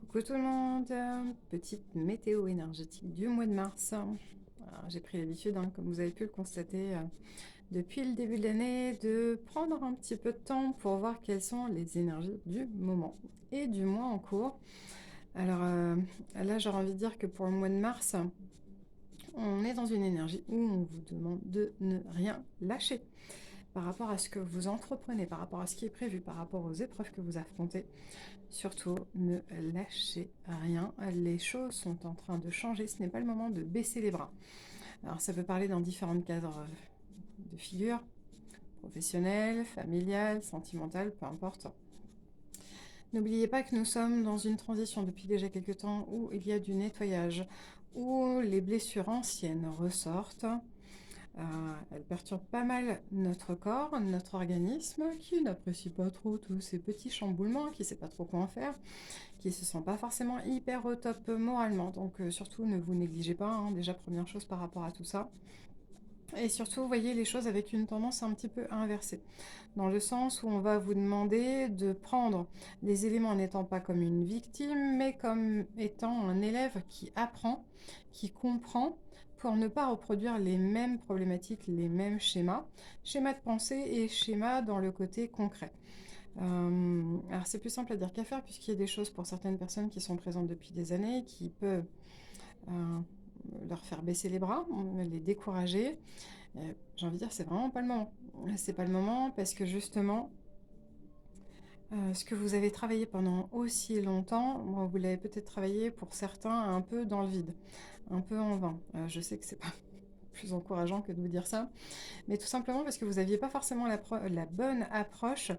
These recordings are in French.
Coucou tout le monde, petite météo énergétique du mois de mars. Alors, j'ai pris l'habitude, comme vous avez pu le constater depuis le début de l'année, de prendre un petit peu de temps pour voir quelles sont les énergies du moment et du mois en cours. Alors là, j'aurais envie de dire que pour le mois de mars, on est dans une énergie où on vous demande de ne rien lâcher par rapport à ce que vous entreprenez, par rapport à ce qui est prévu, par rapport aux épreuves que vous affrontez. Surtout, ne lâchez rien. Les choses sont en train de changer. Ce n'est pas le moment de baisser les bras. Alors, ça peut parler dans différents cadres de figure, professionnel, familial, sentimental, peu importe. N'oubliez pas que nous sommes dans une transition depuis déjà quelques temps où il y a du nettoyage, où les blessures anciennes ressortent. Elle perturbe pas mal notre corps, notre organisme, qui n'apprécie pas trop tous ces petits chamboulements, qui ne sait pas trop quoi en faire, qui ne se sent pas forcément hyper au top moralement. Donc surtout, ne vous négligez pas, déjà première chose par rapport à tout ça. Et surtout, voyez les choses avec une tendance un petit peu inversée, dans le sens où on va vous demander de prendre les éléments n'étant pas comme une victime, mais comme étant un élève qui apprend, qui comprend, pour ne pas reproduire les mêmes problématiques, les mêmes schémas de pensée et schémas dans le côté concret. Alors c'est plus simple à dire qu'à faire, puisqu'il y a des choses pour certaines personnes qui sont présentes depuis des années, qui peuvent euh, leur faire baisser les bras, les décourager. J'ai envie de dire, c'est vraiment pas le moment. C'est pas le moment parce que justement, ce que vous avez travaillé pendant aussi longtemps, vous l'avez peut-être travaillé pour certains un peu dans le vide, un peu en vain. Je sais que c'est pas plus encourageant que de vous dire ça, mais tout simplement parce que vous n'aviez pas forcément la bonne approche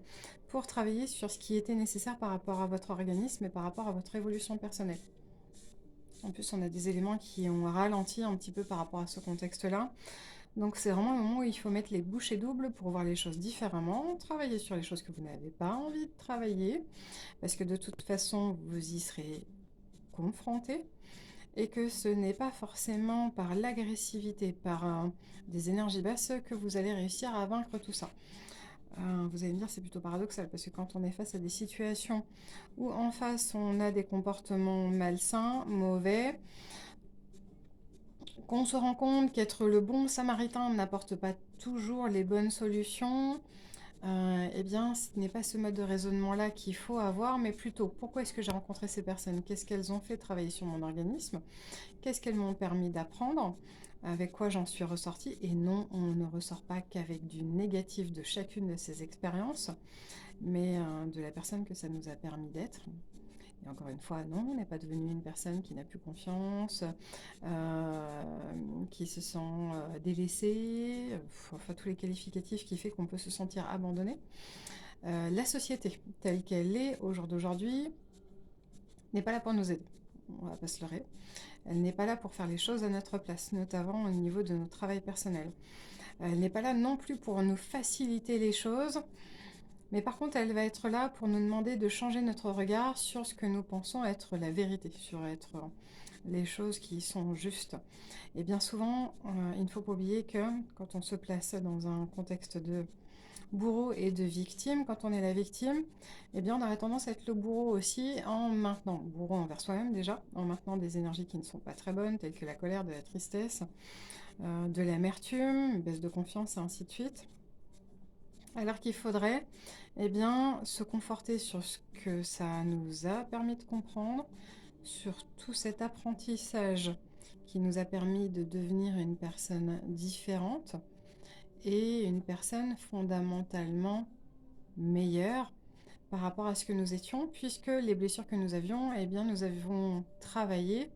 pour travailler sur ce qui était nécessaire par rapport à votre organisme et par rapport à votre évolution personnelle. En plus, on a des éléments qui ont ralenti un petit peu par rapport à ce contexte-là. Donc c'est vraiment le moment où il faut mettre les bouchées doubles pour voir les choses différemment, travailler sur les choses que vous n'avez pas envie de travailler, parce que de toute façon, vous y serez confronté, et que ce n'est pas forcément par l'agressivité, par des énergies basses que vous allez réussir à vaincre tout ça. Vous allez me dire, c'est plutôt paradoxal, parce que quand on est face à des situations où en face on a des comportements malsains, mauvais, qu'on se rend compte qu'être le bon samaritain n'apporte pas toujours les bonnes solutions, eh bien, ce n'est pas ce mode de raisonnement-là qu'il faut avoir, mais plutôt, pourquoi est-ce que j'ai rencontré ces personnes? Qu'est-ce qu'elles ont fait travailler sur mon organisme? Qu'est-ce qu'elles m'ont permis d'apprendre? Avec quoi j'en suis ressortie? Et non, on ne ressort pas qu'avec du négatif de chacune de ces expériences, mais de la personne que ça nous a permis d'être. Et encore une fois, non, on n'est pas devenu une personne qui n'a plus confiance, qui se sent délaissée, enfin tous les qualificatifs qui fait qu'on peut se sentir abandonné. La société telle qu'elle est au jour d'aujourd'hui n'est pas là pour nous aider. On va pas se leurrer. Elle n'est pas là pour faire les choses à notre place, notamment au niveau de notre travail personnel. Elle n'est pas là non plus pour nous faciliter les choses, mais par contre, elle va être là pour nous demander de changer notre regard sur ce que nous pensons être la vérité, sur être les choses qui sont justes. Et bien souvent, il ne faut pas oublier que quand on se place dans un contexte de bourreau et de victime, quand on est la victime, eh bien on aurait tendance à être le bourreau aussi en maintenant, bourreau envers soi-même déjà, en maintenant des énergies qui ne sont pas très bonnes, telles que la colère, de la tristesse, de l'amertume, une baisse de confiance et ainsi de suite. Alors qu'il faudrait bien, se conforter sur ce que ça nous a permis de comprendre, sur tout cet apprentissage qui nous a permis de devenir une personne différente et une personne fondamentalement meilleure par rapport à ce que nous étions, puisque les blessures que nous avions, nous avons travaillé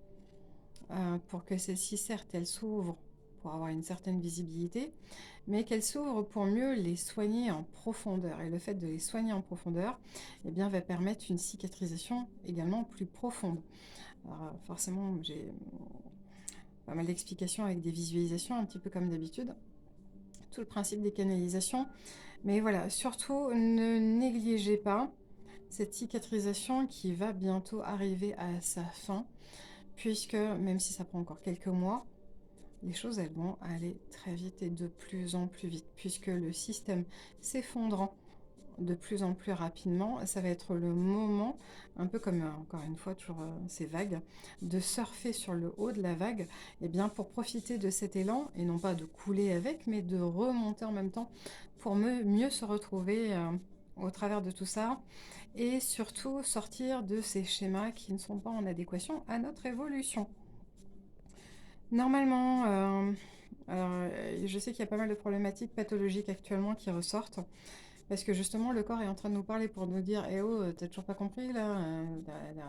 pour que celles-ci, certes, elles s'ouvrent pour avoir une certaine visibilité, mais qu'elles s'ouvrent pour mieux les soigner en profondeur. Et le fait de les soigner en profondeur va permettre une cicatrisation également plus profonde. Alors, forcément, j'ai pas mal d'explications avec des visualisations, un petit peu comme d'habitude. Tout le principe des canalisations. Mais voilà, surtout, ne négligez pas cette cicatrisation qui va bientôt arriver à sa fin, puisque même si ça prend encore quelques mois, les choses elles vont aller très vite et de plus en plus vite, puisque le système s'effondrant de plus en plus rapidement, ça va être le moment, un peu comme, encore une fois, toujours ces vagues, de surfer sur le haut de la vague, et bien pour profiter de cet élan, et non pas de couler avec, mais de remonter en même temps pour mieux se retrouver au travers de tout ça, et surtout sortir de ces schémas qui ne sont pas en adéquation à notre évolution. Normalement, je sais qu'il y a pas mal de problématiques pathologiques actuellement qui ressortent, parce que justement, le corps est en train de nous parler pour nous dire: Eh oh, t'as toujours pas compris là,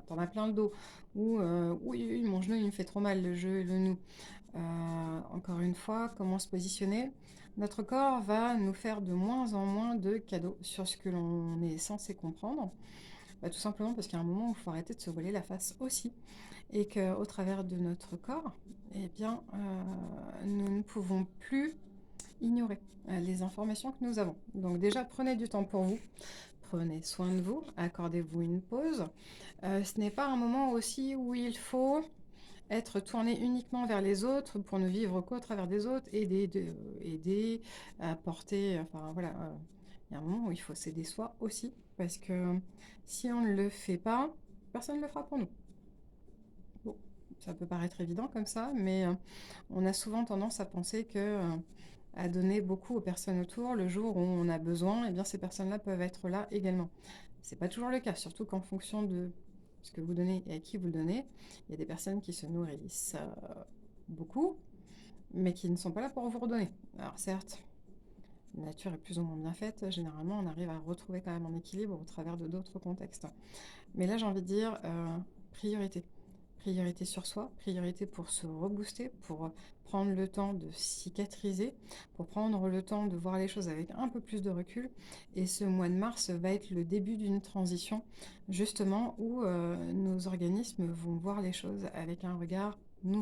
t'en as plein le dos. Ou oui, oui, mon genou il me fait trop mal, le genou. Encore une fois, comment se positionner? Notre corps va nous faire de moins en moins de cadeaux sur ce que l'on est censé comprendre. Bah, tout simplement parce qu'il y a un moment où il faut arrêter de se voiler la face aussi. Et qu'au travers de notre corps, eh bien, nous ne pouvons plus ignorer les informations que nous avons. Donc déjà, prenez du temps pour vous, prenez soin de vous, accordez-vous une pause. Ce n'est pas un moment aussi où il faut être tourné uniquement vers les autres pour ne vivre qu'au travers des autres, aider, apporter, enfin voilà. Il y a un moment où il faut s'aider soi aussi, parce que si on ne le fait pas, personne ne le fera pour nous. Bon, ça peut paraître évident comme ça, mais on a souvent tendance à penser que à donner beaucoup aux personnes autour, le jour où on a besoin, eh bien ces personnes-là peuvent être là également. C'est pas toujours le cas, surtout qu'en fonction de ce que vous donnez et à qui vous le donnez, il y a des personnes qui se nourrissent beaucoup, mais qui ne sont pas là pour vous redonner. Alors certes, la nature est plus ou moins bien faite, généralement on arrive à retrouver quand même un équilibre au travers de d'autres contextes. Mais là j'ai envie de dire priorité. Priorité sur soi, priorité pour se rebooster, pour prendre le temps de cicatriser, pour prendre le temps de voir les choses avec un peu plus de recul. Et ce mois de mars va être le début d'une transition, justement, où nos organismes vont voir les choses avec un regard